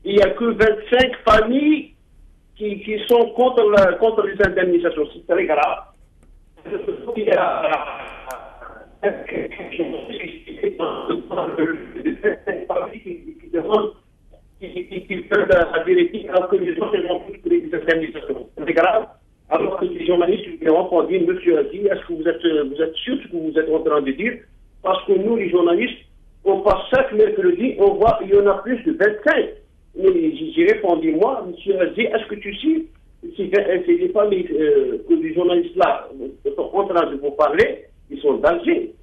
Il n'y a que 25 familles qui sont contre les indemnisations. C'est très grave. Il y a qui demandent qui fait la vérité alors que les gens ne vont plus créer des indemnisations. C'est grave. Alors que les journalistes lui ont répondu, Monsieur Aziz, est-ce que vous êtes sûr de ce que vous êtes en train de dire? Parce que nous, les journalistes, on passe chaque mercredi, on voit qu'il y en a plus de 25. Mais j'ai répondu, moi, Monsieur Aziz, est-ce que tu sais, c'est des familles que les journalistes là sont en train de vous parler, ils sont d'Alger.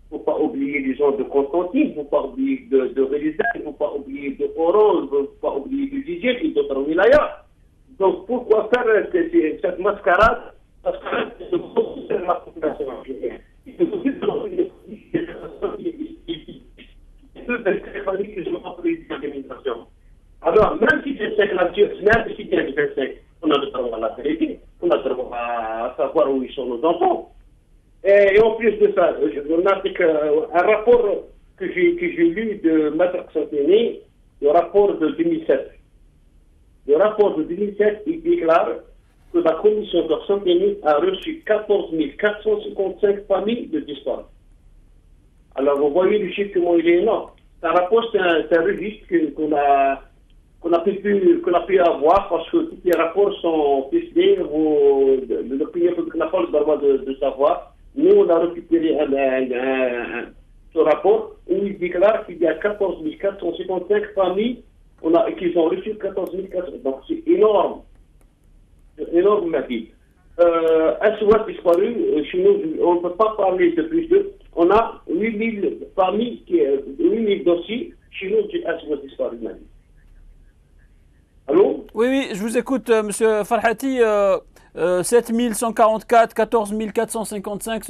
Il ne faut pas oublier les gens de Constantine, il ne faut pas oublier de Relizan, il ne faut pas oublier de Oran, il ne faut pas oublier de Didier et d'autres wilayas. Donc pourquoi faire cette mascarade? Parce que c'est la population algérienne. Alors, même si c'est 5 là-dessus, même si c'est 25, on a le droit à la vérité, on a le droit à savoir où ils sont nos enfants. Et en plus de ça, on a un rapport que j'ai lu de Maître Rsantini, le rapport de 2007. Le rapport de 2007, il déclare que la commission de Rsantini a reçu 14 455 familles de disparus. Alors, vous voyez le chiffre, comment il est énorme. Ce rapport, c'est un registre qu'on a pu avoir parce que tous les rapports sont ficelés. L'opinion publique n'a pas le droit de savoir. Nous, on a récupéré ce rapport où il déclare qu'il y a 14 455 familles qui ont reçu 14 400. Donc, c'est énorme. C'est énorme, ma vie. SOS disparu, chez nous, on ne peut pas parler de plus de. On a 8000 familles, 8000 dossiers chez nous du SOS disparu, ma vie. Oui, oui, je vous écoute, Monsieur Farhati. 7144, 14 455,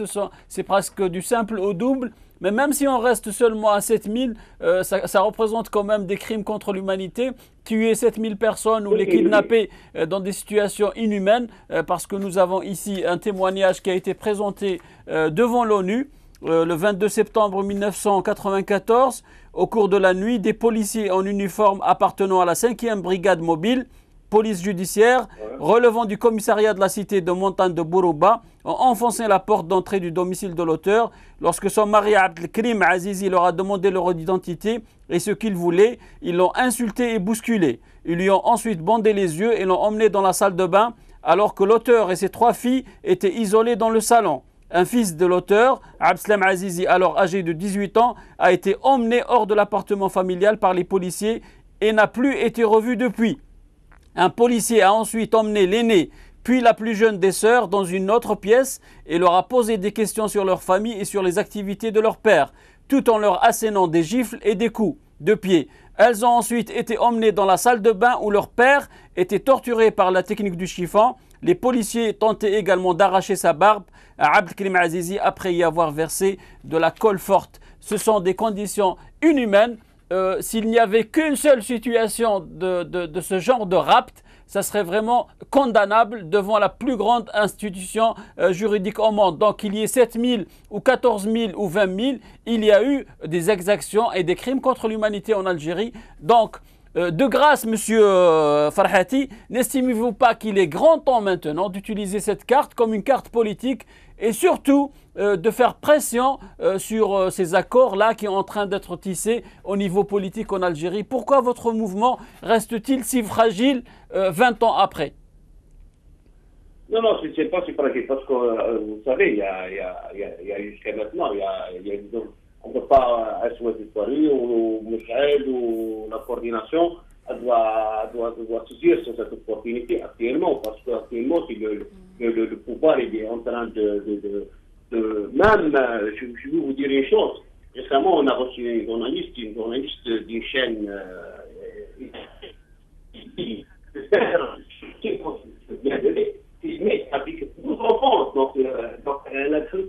c'est presque du simple au double. Mais même si on reste seulement à 7000, ça représente quand même des crimes contre l'humanité. Tuer 7000 personnes ou les kidnapper dans des situations inhumaines, parce que nous avons ici un témoignage qui a été présenté devant l'ONU le 22 septembre 1994. Au cours de la nuit, des policiers en uniforme appartenant à la 5e brigade mobile, police judiciaire, relevant du commissariat de la cité de Montagne de Bourouba, ont enfoncé la porte d'entrée du domicile de l'auteur. Lorsque son mari Abdelkrim Azizi leur a demandé leur identité et ce qu'ils voulaient, ils l'ont insulté et bousculé. Ils lui ont ensuite bandé les yeux et l'ont emmené dans la salle de bain, alors que l'auteur et ses 3 filles étaient isolés dans le salon. Un fils de l'auteur, Abdeslam Azizi, alors âgé de 18 ans, a été emmené hors de l'appartement familial par les policiers et n'a plus été revu depuis. Un policier a ensuite emmené l'aîné, puis la plus jeune des sœurs, dans une autre pièce et leur a posé des questions sur leur famille et sur les activités de leur père, tout en leur assénant des gifles et des coups de pied. Elles ont ensuite été emmenées dans la salle de bain où leur père était torturé par la technique du chiffon. Les policiers tentaient également d'arracher sa barbe à Abdelkrim Azizi après y avoir versé de la colle forte. Ce sont des conditions inhumaines. S'il n'y avait qu'une seule situation de ce genre de rapt, ça serait vraiment condamnable devant la plus grande institution juridique au monde. Donc qu'il y ait 7 000 ou 14 000 ou 20 000, il y a eu des exactions et des crimes contre l'humanité en Algérie. Donc, de grâce, Monsieur Farhati, n'estimez-vous pas qu'il est grand temps maintenant d'utiliser cette carte comme une carte politique et surtout de faire pression sur ces accords-là qui sont en train d'être tissés au niveau politique en Algérie? Pourquoi votre mouvement reste-t-il si fragile 20 ans après? Non, c'est pas si fragile parce que vous savez, il y a jusqu'à maintenant, on ne peut pas SOS Disparu ou Michel ou la coordination doit saisir cette opportunité actuellement parce qu'actuellement le pouvoir est en train de même, je vais vous dire une chose. Récemment, on a reçu une journaliste d'une chaîne qui met avec 12 enfants. Donc elle a cru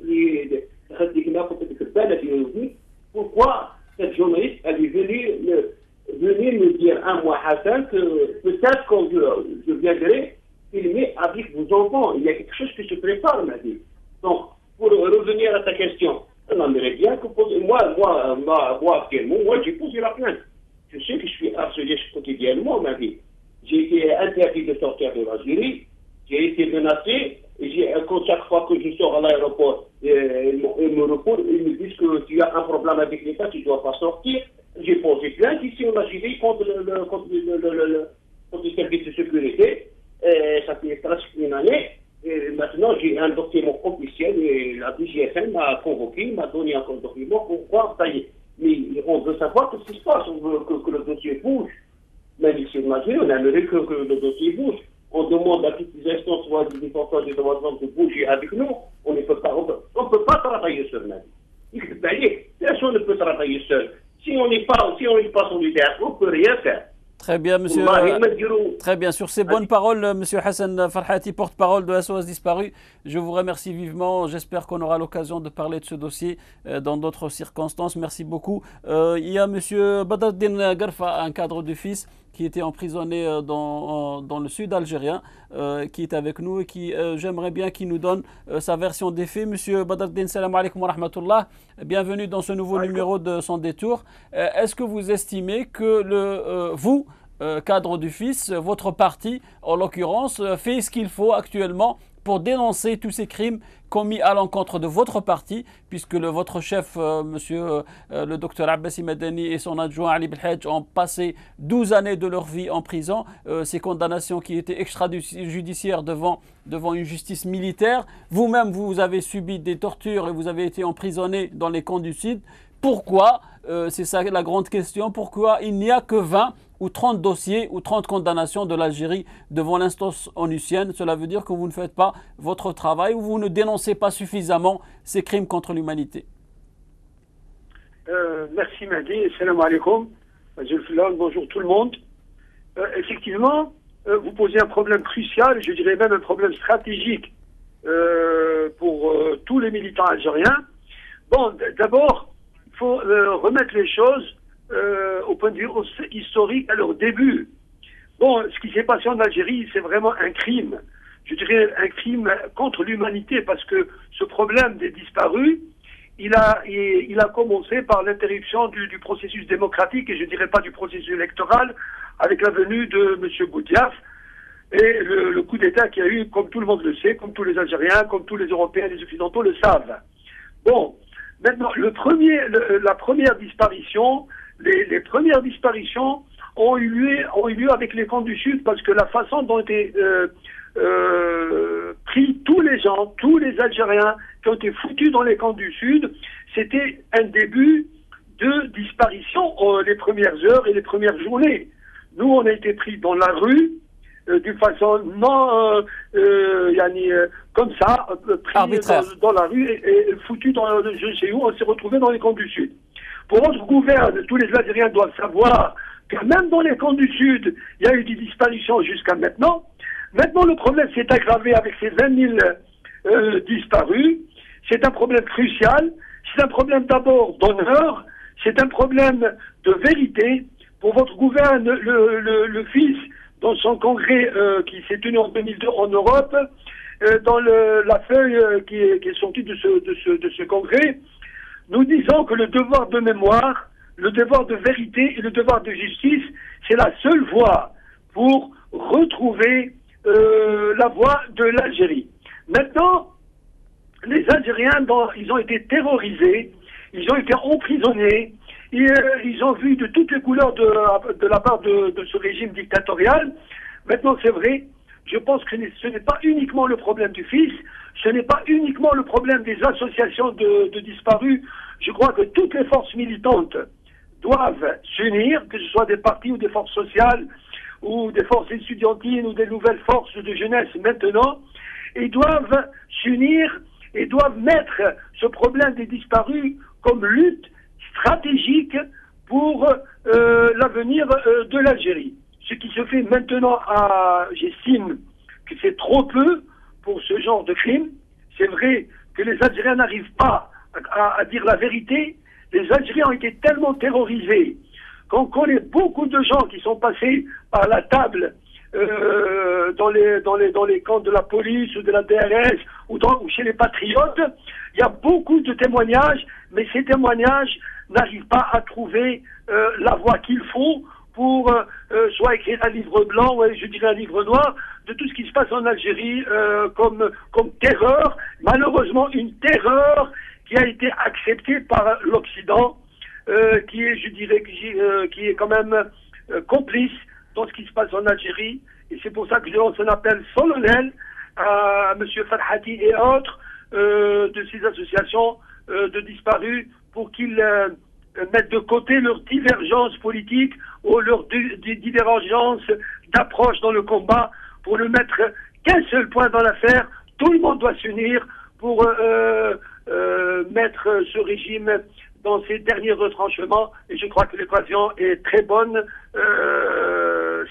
pourquoi cette journaliste elle est venue me dire un mois Hassan que peut-être quand je viendrai filmer avec vos enfants. Il y a quelque chose qui se prépare, m'a dit. Donc, pour revenir à ta question, on aimerait bien que moi actuellement, j'ai posé la plainte. Je sais que je suis harcelé quotidiennement, m'a dit. J'ai été interdit de sortir de l'Algérie, j'ai été menacé, et chaque fois que je sors à l'aéroport, ils me disent que tu as un problème avec l'État, tu ne dois pas sortir. J'ai posé plainte ici en Algérie contre le service de sécurité. Ça fait presque une année. Et maintenant, j'ai un document officiel et la DGFN m'a convoqué, m'a donné un document pour voir, ça y est. Mais on veut savoir ce qui se passe, on veut que le dossier bouge. Même ici en Algérie, on aimerait que le dossier bouge. On demande à toutes les instances, soit des défenseurs des droits de l'homme, de bouger avec nous. On ne peut pas travailler seul, même. Personne ne peut travailler seul. Si on n'est pas solidaire, on ne peut rien faire. Très bien, monsieur. Très bien. Sur ces bonnes paroles, monsieur Hassan Farhati, porte-parole de SOS Disparu, je vous remercie vivement. J'espère qu'on aura l'occasion de parler de ce dossier dans d'autres circonstances. Merci beaucoup. Il y a monsieur Badreddine Garfa, un cadre du FIS, qui était emprisonné dans le sud algérien, qui est avec nous et qui, j'aimerais bien qu'il nous donne sa version des faits. Monsieur Badreddine, salam alaikum wa rahmatullah. Bienvenue dans ce nouveau numéro de Sans Détour. Est-ce que vous estimez que vous, cadre du FIS, votre parti, en l'occurrence, fait ce qu'il faut actuellement pour dénoncer tous ces crimes commis à l'encontre de votre parti, puisque votre chef, monsieur le docteur Abbassi Madani et son adjoint Ali Belhadj ont passé 12 années de leur vie en prison, ces condamnations qui étaient extrajudiciaires devant une justice militaire. Vous-même, vous avez subi des tortures et vous avez été emprisonné dans les camps du Sud. Pourquoi, c'est ça la grande question, pourquoi il n'y a que 20 ou 30 dossiers ou 30 condamnations de l'Algérie devant l'instance onusienne? Cela veut dire que vous ne faites pas votre travail ou vous ne dénoncez pas suffisamment ces crimes contre l'humanité. Merci Mahdi, salam alaikum, bonjour tout le monde. Effectivement, vous posez un problème crucial, je dirais même un problème stratégique pour tous les militants algériens. Bon, d'abord, il faut remettre les choses au point de vue historique à leur début. Bon, ce qui s'est passé en Algérie, c'est vraiment un crime. Je dirais un crime contre l'humanité, parce que ce problème des disparus, il a commencé par l'interruption du processus démocratique, et je dirais pas du processus électoral, avec la venue de M. Boudiaf, et le coup d'État qu'il y a eu, comme tout le monde le sait, comme tous les Algériens, comme tous les Européens et les Occidentaux le savent. Bon, maintenant, la première disparition, les premières disparitions ont eu lieu avec les camps du Sud, parce que la façon dont étaient pris tous les gens, tous les Algériens qui ont été foutus dans les camps du Sud, c'était un début de disparition les premières heures et les premières journées. Nous, on a été pris dans la rue, d'une façon non comme ça, pris dans la rue et foutus dans je sais où, on s'est retrouvés dans les camps du Sud. Pour votre gouverne, tous les Algériens doivent savoir que même dans les camps du Sud, il y a eu des disparitions jusqu'à maintenant. Maintenant, le problème s'est aggravé avec ces 20 000 disparus. C'est un problème crucial. C'est un problème d'abord d'honneur. C'est un problème de vérité. Pour votre gouverne, le fils, dans son congrès qui s'est tenu en 2002 en Europe, dans la feuille qui est sortie de ce congrès, nous disons que le devoir de mémoire, le devoir de vérité et le devoir de justice, c'est la seule voie pour retrouver la voie de l'Algérie. Maintenant, les Algériens, ils ont été terrorisés, ils ont été emprisonnés, ils ont vu de toutes les couleurs de la part de ce régime dictatorial. Maintenant, c'est vrai, je pense que ce n'est pas uniquement le problème du fils, ce n'est pas uniquement le problème des associations de disparus. Je crois que toutes les forces militantes doivent s'unir, que ce soit des partis ou des forces sociales, ou des forces étudiantines, ou des nouvelles forces de jeunesse maintenant, et doivent s'unir et doivent mettre ce problème des disparus comme lutte stratégique pour l'avenir de l'Algérie. Ce qui se fait maintenant, j'estime que c'est trop peu pour ce genre de crime. C'est vrai que les Algériens n'arrivent pas à dire la vérité. Les Algériens ont été tellement terrorisés qu'on connaît beaucoup de gens qui sont passés par la table dans les camps de la police ou de la DRS ou chez les patriotes. Il y a beaucoup de témoignages, mais ces témoignages n'arrivent pas à trouver la voie qu'il faut pour soit écrire un livre blanc, ou je dirais un livre noir, de tout ce qui se passe en Algérie comme terreur. Malheureusement, une terreur qui a été acceptée par l'Occident, qui est, je dirais, qui est quand même complice dans ce qui se passe en Algérie. Et c'est pour ça que je lance un appel solennel à M. Farhati et autres de ces associations de disparus pour qu'ils mettent de côté leurs divergences politiques ou leurs divergences d'approche dans le combat pour ne mettre qu'un seul point dans l'affaire. Tout le monde doit s'unir pour mettre ce régime dans ses derniers retranchements, et je crois que l'occasion est très bonne en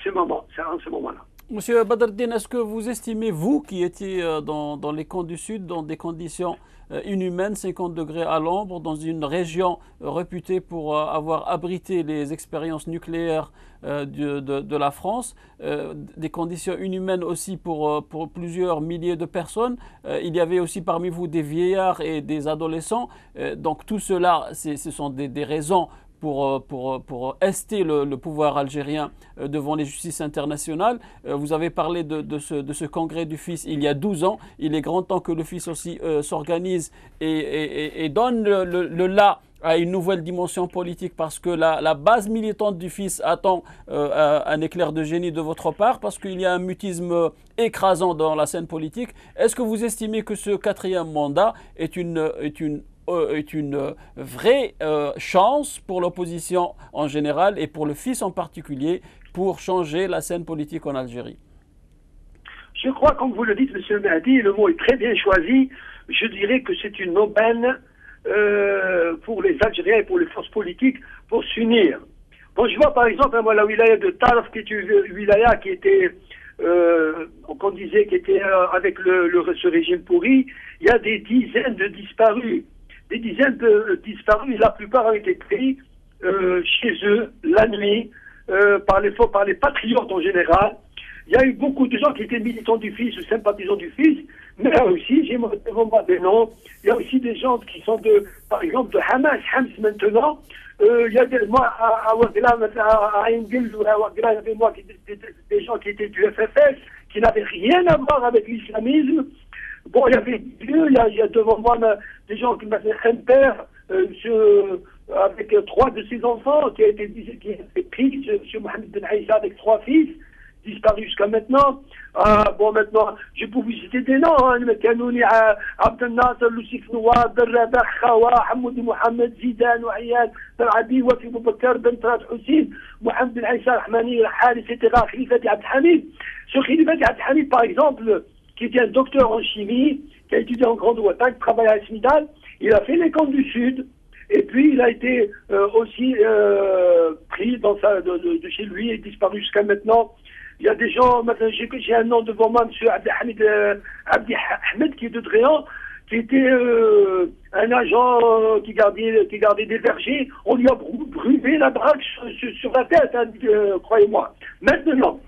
ce moment-là. Monsieur Badreddine, est-ce que vous estimez, vous qui étiez dans les camps du Sud, dans des conditions inhumaines, 50 degrés à l'ombre, dans une région réputée pour avoir abrité les expériences nucléaires de la France, des conditions inhumaines aussi pour plusieurs milliers de personnes, il y avait aussi parmi vous des vieillards et des adolescents, donc tout cela, ce sont des raisons pour ester le pouvoir algérien devant les justices internationales. Vous avez parlé de ce congrès du fils il y a 12 ans. Il est grand temps que le fils aussi s'organise et donne le là à une nouvelle dimension politique, parce que la base militante du fils attend un éclair de génie de votre part, parce qu'il y a un mutisme écrasant dans la scène politique. Est-ce que vous estimez que ce 4e mandat est une vraie chance pour l'opposition en général et pour le fils en particulier pour changer la scène politique en Algérie? Je crois, comme vous le dites, M. Mahdi, le mot est très bien choisi. Je dirais que c'est une aubaine pour les Algériens et pour les forces politiques pour s'unir. Bon, je vois par exemple la wilaya de Tarf, qui est une wilaya qui était qu'on disait qui était avec ce régime pourri, il y a des dizaines de disparus. Des dizaines de disparus, la plupart ont été pris chez eux la nuit par les patriotes en général. Il y a eu beaucoup de gens qui étaient militants du FIS ou sympathisants du FIS, mais là aussi, j'ai devant moi des noms. Il y a aussi des gens qui sont par exemple de Hamas maintenant. Il y a des gens qui étaient du FFS, qui n'avaient rien à voir avec l'islamisme. Bon, il y avait il y a devant moi des gens qui m'avaient un père avec 3 de ses enfants qui a été pris, M. Mohamed Ben Aïssa, avec 3 fils, disparu jusqu'à maintenant. Bon, maintenant, je peux vous citer des noms. Kanouni, Abdel Nasser, Loussif Noua, Ben Rabah, Khawa, Hamoudi Mohamed, Zidane, Ouayad, Ben Abi, Wafi Boubakar, Ben Trat Hussein, Mohamed Ben Aïssa, Rahmani, Rahal, etc. Khilifati Abdelhamid. Ce Khilifati Abdelhamid, par exemple, qui était un docteur en chimie, qui a étudié en Grande-Bretagne, qui travaille à Esmidal, il a fait les camps du Sud, et puis il a été aussi pris de chez lui et disparu jusqu'à maintenant. Il y a des gens, maintenant j'ai un nom devant moi, M. Abdi Ahmed, qui est de Dréan, qui était un agent qui gardait des bergers. On lui a brûlé la baraque sur la tête, hein, croyez-moi. Maintenant,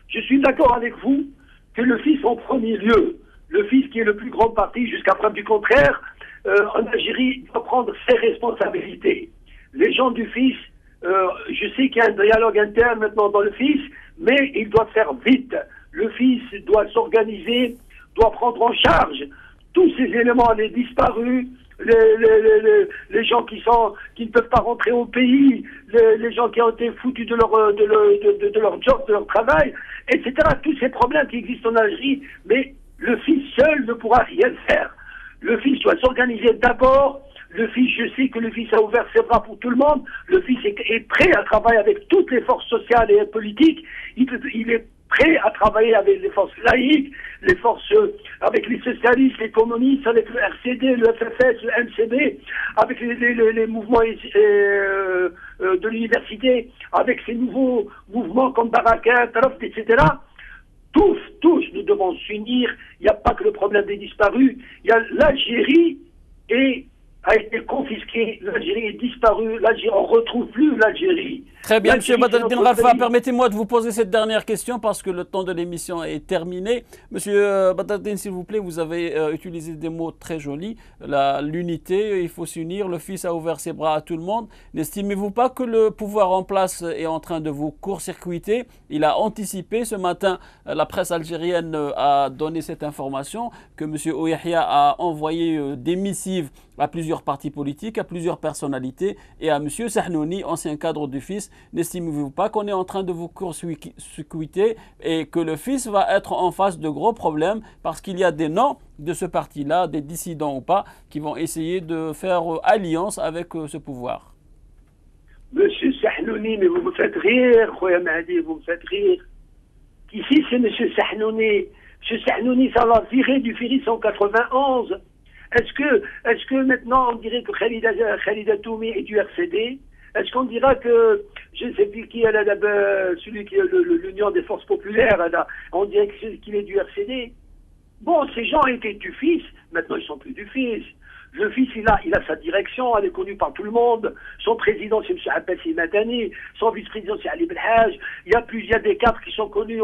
je suis d'accord avec vous que le FIS en premier lieu, le FIS qui est le plus grand parti jusqu'à preuve du contraire, en Algérie doit prendre ses responsabilités. Les gens du FIS, je sais qu'il y a un dialogue interne maintenant dans le FIS, mais il doit faire vite. Le FIS doit s'organiser, doit prendre en charge tous ces éléments, les disparus, les gens qui ne peuvent pas rentrer au pays, les gens qui ont été foutus de leur job, de leur travail, etc. Tous ces problèmes qui existent en Algérie, mais le FIS seul ne pourra rien faire. Le FIS doit s'organiser d'abord. Le FIS, je sais que le FIS a ouvert ses bras pour tout le monde. Le FIS est prêt à travailler avec toutes les forces sociales et politiques. Il est prêt à travailler avec les forces laïques, les forces avec les socialistes, les communistes, avec le RCD, le FFS, le MCB, avec les mouvements de l'université, avec ces nouveaux mouvements comme Baraka, Taroft, etc. Tous, nous devons s'unir. Il n'y a pas que le problème des disparus. Il y a l'Algérie a été confisquée, l'Algérie est disparue, on ne retrouve plus l'Algérie. Très bien, M. Badreddine Ralfa, permettez-moi de vous poser cette dernière question parce que le temps de l'émission est terminé. Monsieur Badreddine, s'il vous plaît, vous avez utilisé des mots très jolis. L'unité, il faut s'unir, le FIS a ouvert ses bras à tout le monde. N'estimez-vous pas que le pouvoir en place est en train de vous court-circuiter? Il a anticipé ce matin, la presse algérienne a donné cette information que M. Ouihia a envoyé des missives à plusieurs partis politiques, à plusieurs personnalités et à M. Sahnouni, ancien cadre du FIS. N'estimez-vous pas qu'on est en train de vous court-circuiter et que le FIS va être en face de gros problèmes parce qu'il y a des noms de ce parti-là, des dissidents ou pas, qui vont essayer de faire alliance avec ce pouvoir? Monsieur Sahnouni, mais vous me faites rire, Khoya Mahdi, vous me faites rire. Ici, c'est Monsieur Sahnouni. Monsieur Sahnouni, ça va virer du FIS en 91. Est-ce que maintenant on dirait que Khalida Toumi est du RCD? Est-ce qu'on dira que, je ne sais plus qui est celui qui est l'Union des forces populaires, là, on dirait qu'il est du RCD? Bon, ces gens étaient du FIS, maintenant ils sont plus du FIS. Le FIS, il a sa direction, elle est connue par tout le monde. Son président, c'est M. Abbassi Madani. Son vice-président, c'est Ali Belhaj. Il y a des cadres qui sont connus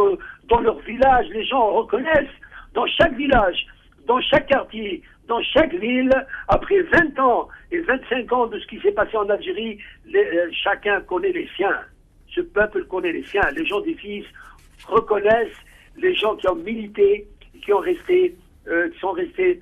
dans leur village. Les gens reconnaissent dans chaque village, dans chaque quartier, dans chaque ville, après 20 ans et 25 ans de ce qui s'est passé en Algérie, chacun connaît les siens. Ce peuple connaît les siens. Les gens du FIS reconnaissent les gens qui ont milité, qui sont restés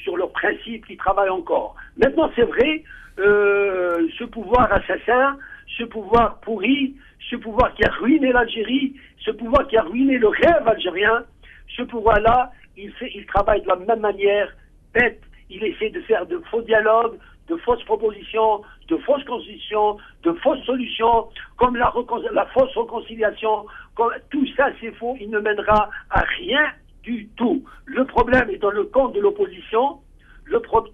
sur leurs principes, qui travaillent encore. Maintenant, c'est vrai, ce pouvoir assassin, ce pouvoir pourri, ce pouvoir qui a ruiné l'Algérie, ce pouvoir qui a ruiné le rêve algérien, ce pouvoir-là, il travaille de la même manière, bête. Il essaie de faire de faux dialogues, de fausses propositions, de fausses constitutions, de fausses solutions, comme la fausse réconciliation. Tout ça, c'est faux. Il ne mènera à rien du tout. Le problème est dans le camp de l'opposition.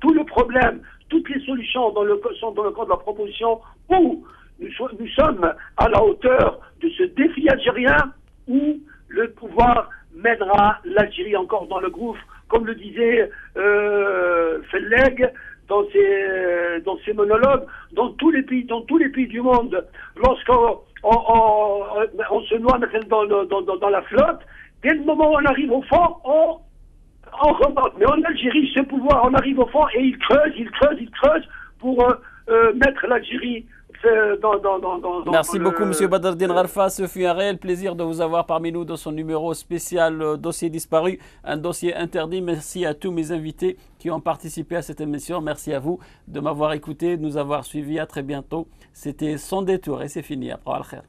Tout le problème, toutes les solutions sont dans le camp de la proposition où nous sommes à la hauteur de ce défi algérien où le pouvoir mènera l'Algérie encore dans le gouffre, comme le disait Felleg dans ses monologues, dans tous les pays du monde. Lorsqu'on se noie dans la flotte, dès le moment où on arrive au fond, on remonte. Mais en Algérie, ce pouvoir, on arrive au fond et il creuse pour mettre l'Algérie Merci beaucoup, M. Badreddine Gharfa. Ce fut un réel plaisir de vous avoir parmi nous dans son numéro spécial Dossier disparu, un dossier interdit. Merci à tous mes invités qui ont participé à cette émission. Merci à vous de m'avoir écouté, de nous avoir suivis. À très bientôt. C'était Sans détour et c'est fini. Après, al-khair.